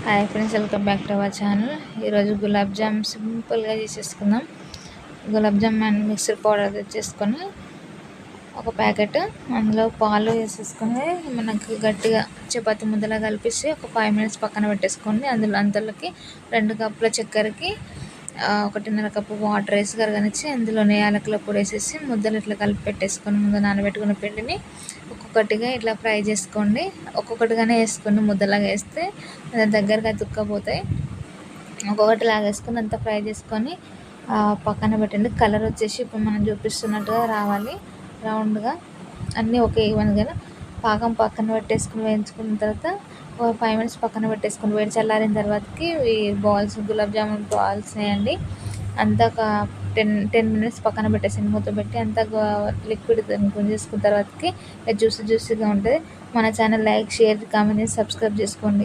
Hi friends, welcome back to our channel. ఈరోజు గులాబ్ జామ్ సింపుల్గా చేసేసుకుందాం. Gulab jam and mixer powder తెచ్చేసుకొని ఒక ప్యాకెట్, అందులో పాలు వేసేసుకొని మనకు గట్టిగా చపాతి ముద్దలా కలిపేసి ఒక 5 minutes పక్కన పెట్టేసుకోండి. అంతలోకి 2 కప్పుల చక్కెరకి 1.5 కప్పు వాటర్ వేసి కరగనిచ్చి అందులోనే యాలకుల పొడి వేసేసి ముద్దలు ఇట్లా కలిపి పెట్టేసుకొని ముందు నానబెట్టుకున్న పిండిని ఒక్కొక్కటిగా ఇట్లా ఫ్రై చేసుకోండి. ఒక్కొక్కటిగానే వేసుకోండి, ముద్దలాగా వేస్తే దగ్గరగా తుక్కపోతాయి. ఒక్కొక్కటి లాగా వేసుకొని అంతా ఫ్రై చేసుకొని పక్కన పెట్టండి. కలర్ వచ్చేసి ఇప్పుడు మనం చూపిస్తున్నట్టుగా రావాలి, రౌండ్గా అన్నీ ఒకే ఈవెన్గా. పాకం పక్కన పెట్టేసుకుని వేయించుకున్న తర్వాత 5 minutes పక్కన పెట్టేసుకొని వేడి చల్లారిన తర్వాతకి ఈ బాల్స్, గులాబ్ జామున్ బాల్స్ వేయండి. అంతా ఒక 10 minutes పక్కన పెట్టేసి మూత పెట్టి అంతా లిక్విడ్ గుంజేసుకున్న తర్వాతకి జ్యూసీగా ఉంటుంది. మన channel like, share, comment, subscribe చేసుకోండి.